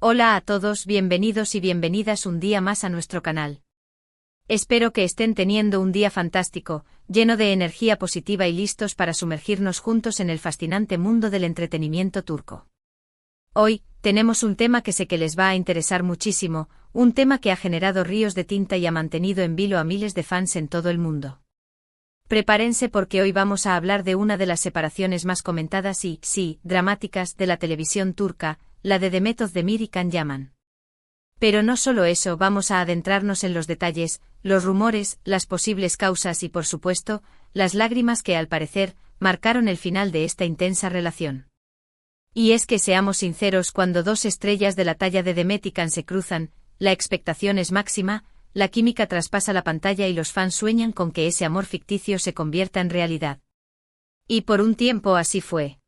Hola a todos, bienvenidos y bienvenidas un día más a nuestro canal. Espero que estén teniendo un día fantástico, lleno de energía positiva y listos para sumergirnos juntos en el fascinante mundo del entretenimiento turco. Hoy, tenemos un tema que sé que les va a interesar muchísimo, un tema que ha generado ríos de tinta y ha mantenido en vilo a miles de fans en todo el mundo. Prepárense porque hoy vamos a hablar de una de las separaciones más comentadas y, sí, dramáticas de la televisión turca, la de Demet Özdemir y Can Yaman. Pero no solo eso, vamos a adentrarnos en los detalles, los rumores, las posibles causas y, por supuesto, las lágrimas que, al parecer, marcaron el final de esta intensa relación. Y es que seamos sinceros, cuando dos estrellas de la talla de Demet y Can se cruzan, la expectación es máxima, la química traspasa la pantalla y los fans sueñan con que ese amor ficticio se convierta en realidad. Y por un tiempo así fue.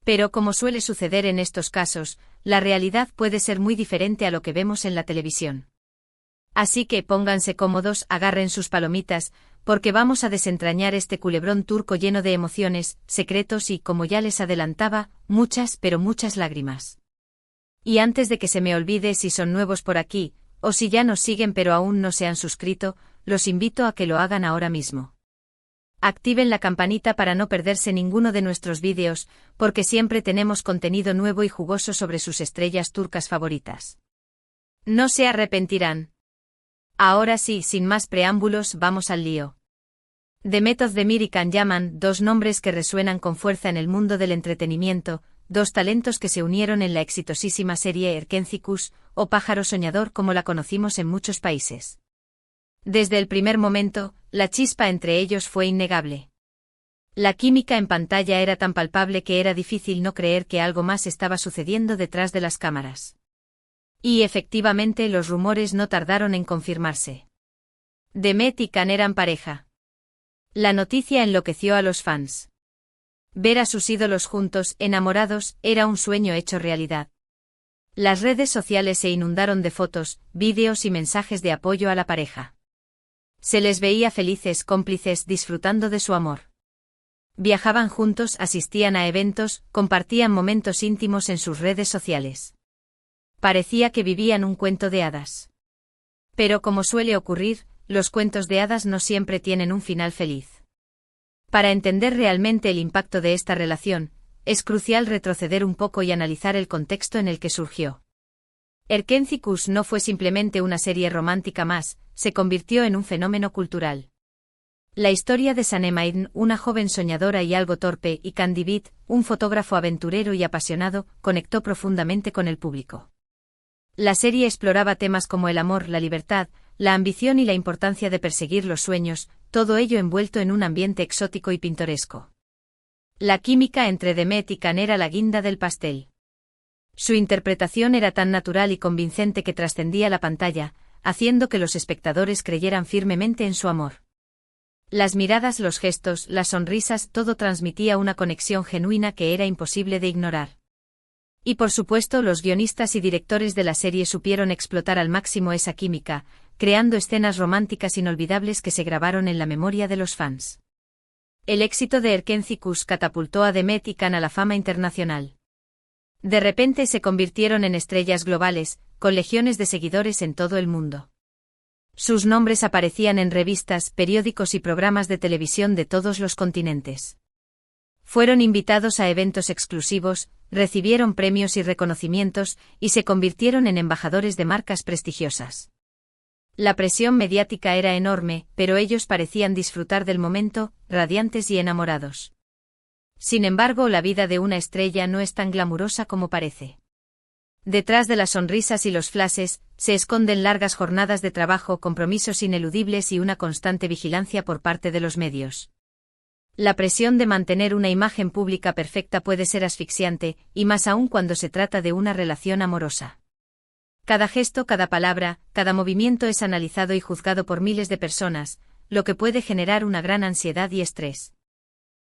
Pero como suele suceder en estos casos, la realidad puede ser muy diferente a lo que vemos en la televisión. Así que pónganse cómodos, agarren sus palomitas, porque vamos a desentrañar este culebrón turco lleno de emociones, secretos y, como ya les adelantaba, muchas pero muchas lágrimas. Y antes de que se me olvide, si son nuevos por aquí, o si ya nos siguen pero aún no se han suscrito, los invito a que lo hagan ahora mismo. Activen la campanita para no perderse ninguno de nuestros vídeos, porque siempre tenemos contenido nuevo y jugoso sobre sus estrellas turcas favoritas. No se arrepentirán. Ahora sí, sin más preámbulos, vamos al lío. Demet Özdemir y Can Yaman, dos nombres que resuenan con fuerza en el mundo del entretenimiento, dos talentos que se unieron en la exitosísima serie Erkenci Kuş, o Pájaro Soñador como la conocimos en muchos países. Desde el primer momento, la chispa entre ellos fue innegable. La química en pantalla era tan palpable que era difícil no creer que algo más estaba sucediendo detrás de las cámaras. Y efectivamente los rumores no tardaron en confirmarse. Demet y Can eran pareja. La noticia enloqueció a los fans. Ver a sus ídolos juntos, enamorados, era un sueño hecho realidad. Las redes sociales se inundaron de fotos, vídeos y mensajes de apoyo a la pareja. Se les veía felices, cómplices, disfrutando de su amor. Viajaban juntos, asistían a eventos, compartían momentos íntimos en sus redes sociales. Parecía que vivían un cuento de hadas. Pero como suele ocurrir, los cuentos de hadas no siempre tienen un final feliz. Para entender realmente el impacto de esta relación, es crucial retroceder un poco y analizar el contexto en el que surgió. Erkenci Kuş no fue simplemente una serie romántica más, se convirtió en un fenómeno cultural. La historia de Sanem Aydın, una joven soñadora y algo torpe, y Can Divit, un fotógrafo aventurero y apasionado, conectó profundamente con el público. La serie exploraba temas como el amor, la libertad, la ambición y la importancia de perseguir los sueños, todo ello envuelto en un ambiente exótico y pintoresco. La química entre Demet y Can era la guinda del pastel. Su interpretación era tan natural y convincente que trascendía la pantalla, haciendo que los espectadores creyeran firmemente en su amor. Las miradas, los gestos, las sonrisas, todo transmitía una conexión genuina que era imposible de ignorar. Y por supuesto, los guionistas y directores de la serie supieron explotar al máximo esa química, creando escenas románticas inolvidables que se grabaron en la memoria de los fans. El éxito de Erkenci Kuş catapultó a Demet y Can a la fama internacional. De repente se convirtieron en estrellas globales, con legiones de seguidores en todo el mundo. Sus nombres aparecían en revistas, periódicos y programas de televisión de todos los continentes. Fueron invitados a eventos exclusivos, recibieron premios y reconocimientos, y se convirtieron en embajadores de marcas prestigiosas. La presión mediática era enorme, pero ellos parecían disfrutar del momento, radiantes y enamorados. Sin embargo, la vida de una estrella no es tan glamurosa como parece. Detrás de las sonrisas y los flashes, se esconden largas jornadas de trabajo, compromisos ineludibles y una constante vigilancia por parte de los medios. La presión de mantener una imagen pública perfecta puede ser asfixiante, y más aún cuando se trata de una relación amorosa. Cada gesto, cada palabra, cada movimiento es analizado y juzgado por miles de personas, lo que puede generar una gran ansiedad y estrés.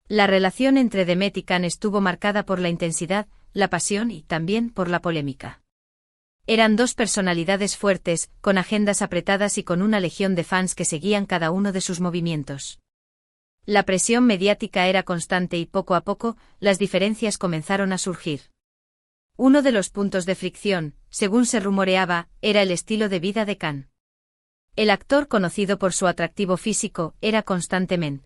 La relación entre Demet y Can estuvo marcada por la intensidad, la pasión y también por la polémica. Eran dos personalidades fuertes, con agendas apretadas y con una legión de fans que seguían cada uno de sus movimientos. La presión mediática era constante y poco a poco, las diferencias comenzaron a surgir. Uno de los puntos de fricción, según se rumoreaba, era el estilo de vida de Khan. El actor, conocido por su atractivo físico, era constantemente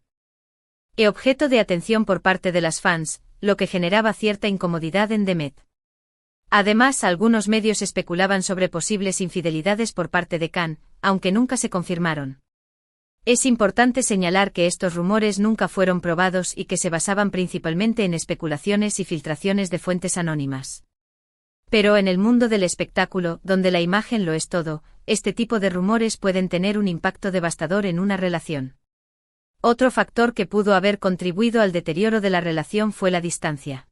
objeto de atención por parte de las fans, lo que generaba cierta incomodidad en Demet. Además, algunos medios especulaban sobre posibles infidelidades por parte de Khan, aunque nunca se confirmaron. Es importante señalar que estos rumores nunca fueron probados y que se basaban principalmente en especulaciones y filtraciones de fuentes anónimas. Pero en el mundo del espectáculo, donde la imagen lo es todo, este tipo de rumores pueden tener un impacto devastador en una relación. Otro factor que pudo haber contribuido al deterioro de la relación fue la distancia.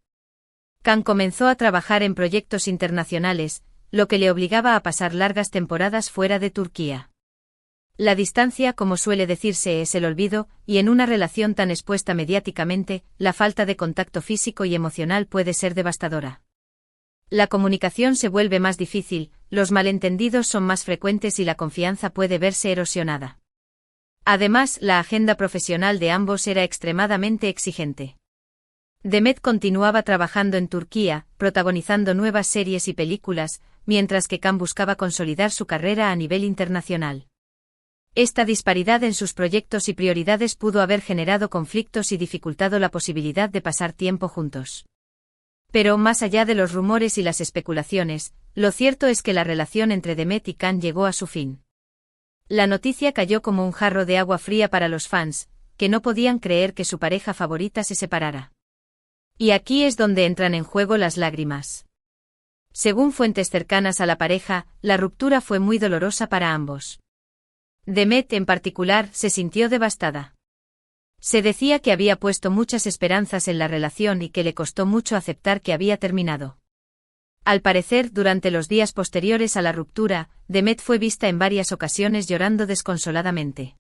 Khan comenzó a trabajar en proyectos internacionales, lo que le obligaba a pasar largas temporadas fuera de Turquía. La distancia, como suele decirse, es el olvido, y en una relación tan expuesta mediáticamente, la falta de contacto físico y emocional puede ser devastadora. La comunicación se vuelve más difícil, los malentendidos son más frecuentes y la confianza puede verse erosionada. Además, la agenda profesional de ambos era extremadamente exigente. Demet continuaba trabajando en Turquía, protagonizando nuevas series y películas, mientras que Khan buscaba consolidar su carrera a nivel internacional. Esta disparidad en sus proyectos y prioridades pudo haber generado conflictos y dificultado la posibilidad de pasar tiempo juntos. Pero más allá de los rumores y las especulaciones, lo cierto es que la relación entre Demet y Khan llegó a su fin. La noticia cayó como un jarro de agua fría para los fans, que no podían creer que su pareja favorita se separara. Y aquí es donde entran en juego las lágrimas. Según fuentes cercanas a la pareja, la ruptura fue muy dolorosa para ambos. Demet, en particular, se sintió devastada. Se decía que había puesto muchas esperanzas en la relación y que le costó mucho aceptar que había terminado. Al parecer, durante los días posteriores a la ruptura, Demet fue vista en varias ocasiones llorando desconsoladamente.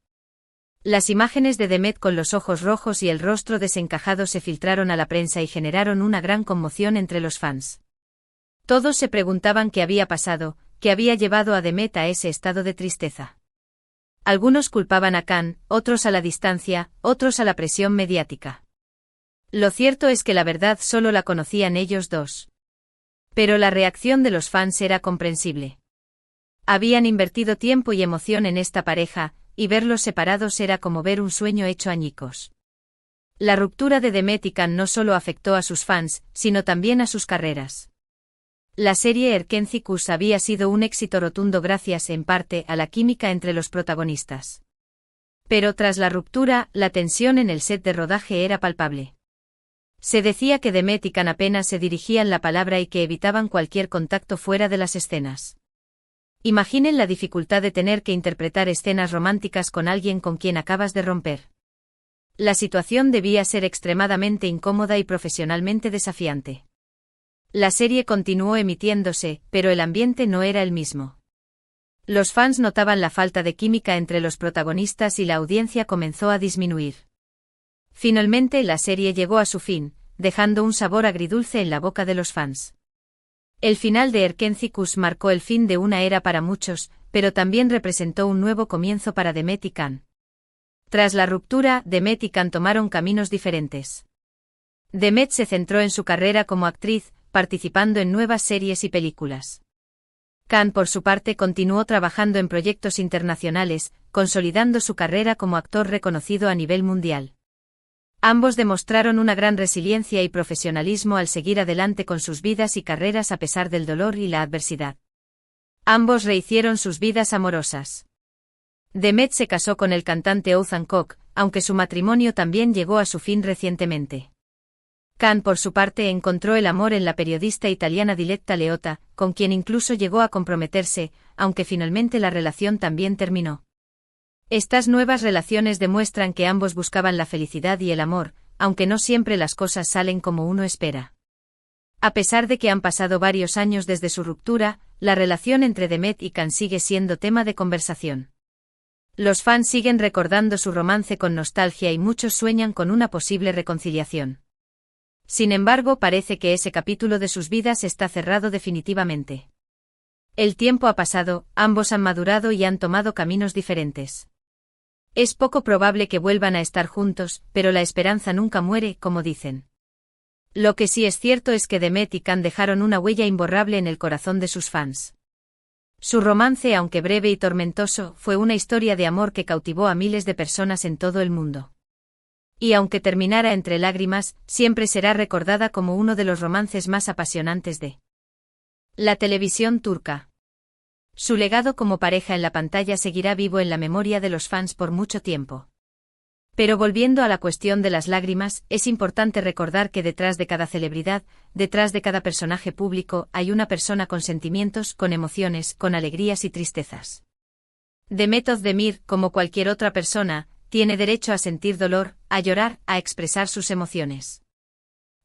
Las imágenes de Demet con los ojos rojos y el rostro desencajado se filtraron a la prensa y generaron una gran conmoción entre los fans. Todos se preguntaban qué había pasado, qué había llevado a Demet a ese estado de tristeza. Algunos culpaban a Khan, otros a la distancia, otros a la presión mediática. Lo cierto es que la verdad solo la conocían ellos dos. Pero la reacción de los fans era comprensible. Habían invertido tiempo y emoción en esta pareja, y verlos separados era como ver un sueño hecho añicos. La ruptura de Demet y Khan no solo afectó a sus fans, sino también a sus carreras. La serie Erkenci había sido un éxito rotundo gracias, en parte, a la química entre los protagonistas. Pero tras la ruptura, la tensión en el set de rodaje era palpable. Se decía que Demet y Khan apenas se dirigían la palabra y que evitaban cualquier contacto fuera de las escenas. Imaginen la dificultad de tener que interpretar escenas románticas con alguien con quien acabas de romper. La situación debía ser extremadamente incómoda y profesionalmente desafiante. La serie continuó emitiéndose, pero el ambiente no era el mismo. Los fans notaban la falta de química entre los protagonistas y la audiencia comenzó a disminuir. Finalmente la serie llegó a su fin, dejando un sabor agridulce en la boca de los fans. El final de Erkenci marcó el fin de una era para muchos, pero también representó un nuevo comienzo para Demet y Khan. Tras la ruptura, Demet y Khan tomaron caminos diferentes. Demet se centró en su carrera como actriz, participando en nuevas series y películas. Khan, por su parte, continuó trabajando en proyectos internacionales, consolidando su carrera como actor reconocido a nivel mundial. Ambos demostraron una gran resiliencia y profesionalismo al seguir adelante con sus vidas y carreras a pesar del dolor y la adversidad. Ambos rehicieron sus vidas amorosas. Demet se casó con el cantante Ozan Koç, aunque su matrimonio también llegó a su fin recientemente. Khan, por su parte, encontró el amor en la periodista italiana Diletta Leotta, con quien incluso llegó a comprometerse, aunque finalmente la relación también terminó. Estas nuevas relaciones demuestran que ambos buscaban la felicidad y el amor, aunque no siempre las cosas salen como uno espera. A pesar de que han pasado varios años desde su ruptura, la relación entre Demet y Khan sigue siendo tema de conversación. Los fans siguen recordando su romance con nostalgia y muchos sueñan con una posible reconciliación. Sin embargo, parece que ese capítulo de sus vidas está cerrado definitivamente. El tiempo ha pasado, ambos han madurado y han tomado caminos diferentes. Es poco probable que vuelvan a estar juntos, pero la esperanza nunca muere, como dicen. Lo que sí es cierto es que Demet y Can dejaron una huella imborrable en el corazón de sus fans. Su romance, aunque breve y tormentoso, fue una historia de amor que cautivó a miles de personas en todo el mundo. Y aunque terminara entre lágrimas, siempre será recordada como uno de los romances más apasionantes de la televisión turca. Su legado como pareja en la pantalla seguirá vivo en la memoria de los fans por mucho tiempo. Pero volviendo a la cuestión de las lágrimas, es importante recordar que detrás de cada celebridad, detrás de cada personaje público, hay una persona con sentimientos, con emociones, con alegrías y tristezas. Demet Özdemir, como cualquier otra persona, tiene derecho a sentir dolor, a llorar, a expresar sus emociones.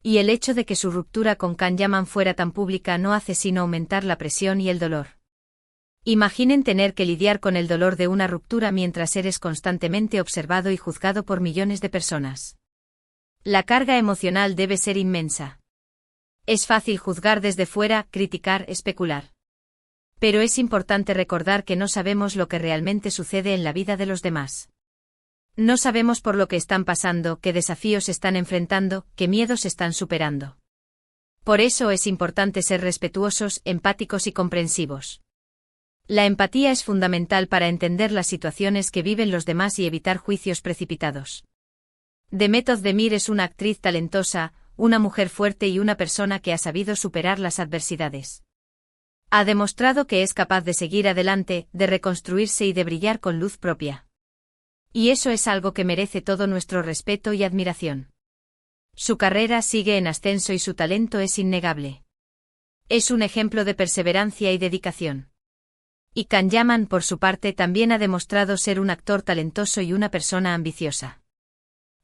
Y el hecho de que su ruptura con Can Yaman fuera tan pública no hace sino aumentar la presión y el dolor. Imaginen tener que lidiar con el dolor de una ruptura mientras eres constantemente observado y juzgado por millones de personas. La carga emocional debe ser inmensa. Es fácil juzgar desde fuera, criticar, especular. Pero es importante recordar que no sabemos lo que realmente sucede en la vida de los demás. No sabemos por lo que están pasando, qué desafíos están enfrentando, qué miedos están superando. Por eso es importante ser respetuosos, empáticos y comprensivos. La empatía es fundamental para entender las situaciones que viven los demás y evitar juicios precipitados. Demet Özdemir es una actriz talentosa, una mujer fuerte y una persona que ha sabido superar las adversidades. Ha demostrado que es capaz de seguir adelante, de reconstruirse y de brillar con luz propia. Y eso es algo que merece todo nuestro respeto y admiración. Su carrera sigue en ascenso y su talento es innegable. Es un ejemplo de perseverancia y dedicación. Y Can Yaman, por su parte, también ha demostrado ser un actor talentoso y una persona ambiciosa.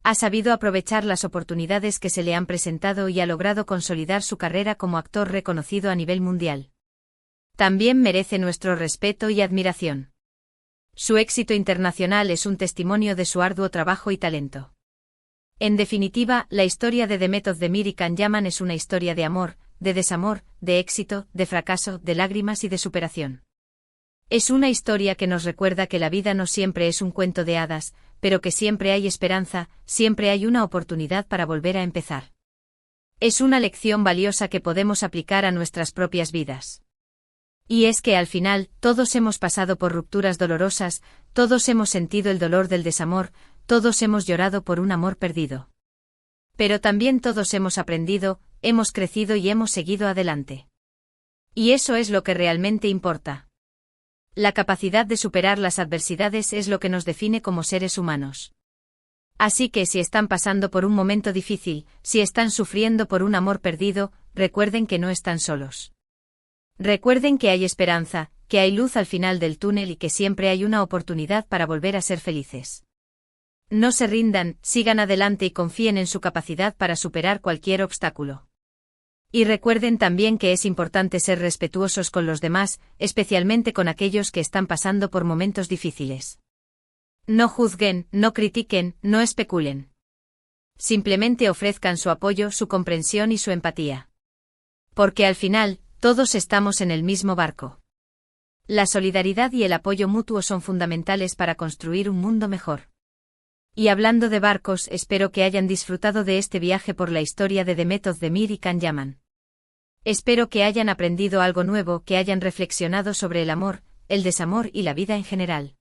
Ha sabido aprovechar las oportunidades que se le han presentado y ha logrado consolidar su carrera como actor reconocido a nivel mundial. También merece nuestro respeto y admiración. Su éxito internacional es un testimonio de su arduo trabajo y talento. En definitiva, la historia de Demet Özdemir y Can Yaman es una historia de amor, de desamor, de éxito, de fracaso, de lágrimas y de superación. Es una historia que nos recuerda que la vida no siempre es un cuento de hadas, pero que siempre hay esperanza, siempre hay una oportunidad para volver a empezar. Es una lección valiosa que podemos aplicar a nuestras propias vidas. Y es que al final, todos hemos pasado por rupturas dolorosas, todos hemos sentido el dolor del desamor, todos hemos llorado por un amor perdido. Pero también todos hemos aprendido, hemos crecido y hemos seguido adelante. Y eso es lo que realmente importa. La capacidad de superar las adversidades es lo que nos define como seres humanos. Así que si están pasando por un momento difícil, si están sufriendo por un amor perdido, recuerden que no están solos. Recuerden que hay esperanza, que hay luz al final del túnel y que siempre hay una oportunidad para volver a ser felices. No se rindan, sigan adelante y confíen en su capacidad para superar cualquier obstáculo. Y recuerden también que es importante ser respetuosos con los demás, especialmente con aquellos que están pasando por momentos difíciles. No juzguen, no critiquen, no especulen. Simplemente ofrezcan su apoyo, su comprensión y su empatía. Porque al final, todos estamos en el mismo barco. La solidaridad y el apoyo mutuo son fundamentales para construir un mundo mejor. Y hablando de barcos, espero que hayan disfrutado de este viaje por la historia de Demet Özdemir y Can Yaman. Espero que hayan aprendido algo nuevo, que hayan reflexionado sobre el amor, el desamor y la vida en general.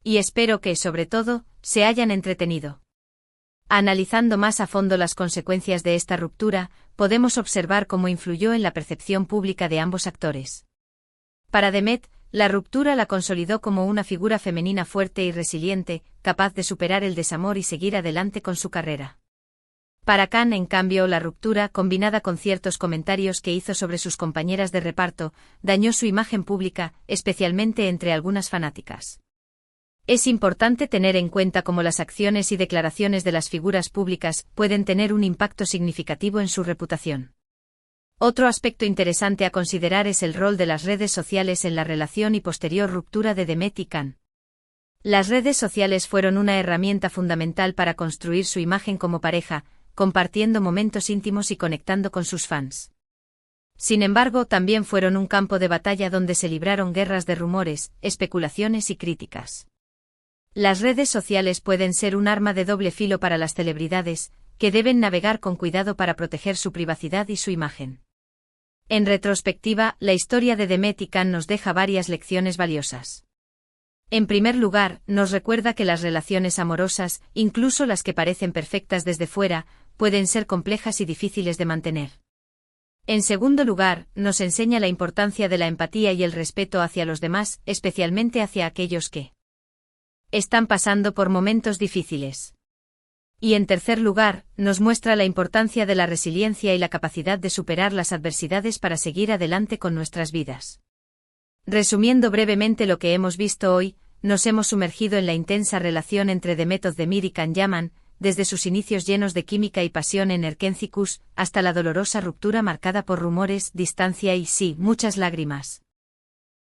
Y espero que, sobre todo, se hayan entretenido. Analizando más a fondo las consecuencias de esta ruptura, podemos observar cómo influyó en la percepción pública de ambos actores. Para Demet, la ruptura la consolidó como una figura femenina fuerte y resiliente, capaz de superar el desamor y seguir adelante con su carrera. Para Can, en cambio, la ruptura, combinada con ciertos comentarios que hizo sobre sus compañeras de reparto, dañó su imagen pública, especialmente entre algunas fanáticas. Es importante tener en cuenta cómo las acciones y declaraciones de las figuras públicas pueden tener un impacto significativo en su reputación. Otro aspecto interesante a considerar es el rol de las redes sociales en la relación y posterior ruptura de Demet y Can. Las redes sociales fueron una herramienta fundamental para construir su imagen como pareja, compartiendo momentos íntimos y conectando con sus fans. Sin embargo, también fueron un campo de batalla donde se libraron guerras de rumores, especulaciones y críticas. Las redes sociales pueden ser un arma de doble filo para las celebridades, que deben navegar con cuidado para proteger su privacidad y su imagen. En retrospectiva, la historia de Demet y Can nos deja varias lecciones valiosas. En primer lugar, nos recuerda que las relaciones amorosas, incluso las que parecen perfectas desde fuera, pueden ser complejas y difíciles de mantener. En segundo lugar, nos enseña la importancia de la empatía y el respeto hacia los demás, especialmente hacia aquellos que están pasando por momentos difíciles. Y en tercer lugar, nos muestra la importancia de la resiliencia y la capacidad de superar las adversidades para seguir adelante con nuestras vidas. Resumiendo brevemente lo que hemos visto hoy, nos hemos sumergido en la intensa relación entre Demet Özdemir y Can Yaman, desde sus inicios llenos de química y pasión en Erkencikus, hasta la dolorosa ruptura marcada por rumores, distancia y, sí, muchas lágrimas.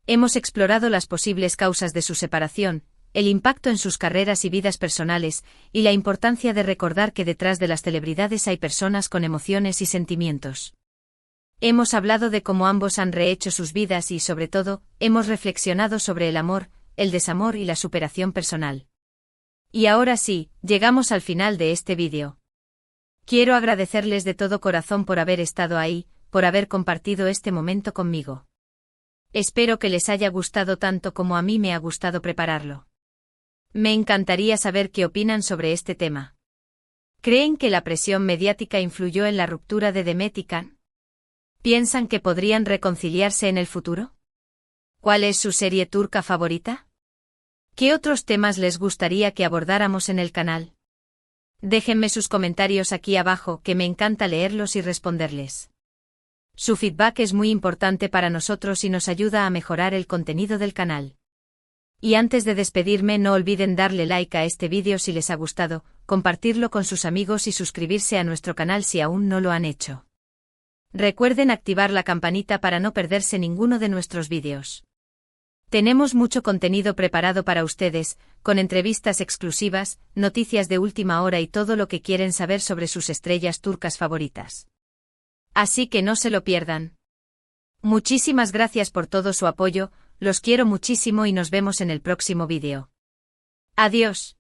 Hemos explorado las posibles causas de su separación, el impacto en sus carreras y vidas personales, y la importancia de recordar que detrás de las celebridades hay personas con emociones y sentimientos. Hemos hablado de cómo ambos han rehecho sus vidas y, sobre todo, hemos reflexionado sobre el amor, el desamor y la superación personal. Y ahora sí, llegamos al final de este vídeo. Quiero agradecerles de todo corazón por haber estado ahí, por haber compartido este momento conmigo. Espero que les haya gustado tanto como a mí me ha gustado prepararlo. Me encantaría saber qué opinan sobre este tema. ¿Creen que la presión mediática influyó en la ruptura de Demet y Can? ¿Piensan que podrían reconciliarse en el futuro? ¿Cuál es su serie turca favorita? ¿Qué otros temas les gustaría que abordáramos en el canal? Déjenme sus comentarios aquí abajo, que me encanta leerlos y responderles. Su feedback es muy importante para nosotros y nos ayuda a mejorar el contenido del canal. Y antes de despedirme, no olviden darle like a este vídeo si les ha gustado, compartirlo con sus amigos y suscribirse a nuestro canal si aún no lo han hecho. Recuerden activar la campanita para no perderse ninguno de nuestros vídeos. Tenemos mucho contenido preparado para ustedes, con entrevistas exclusivas, noticias de última hora y todo lo que quieren saber sobre sus estrellas turcas favoritas. Así que no se lo pierdan. Muchísimas gracias por todo su apoyo, los quiero muchísimo y nos vemos en el próximo vídeo. Adiós.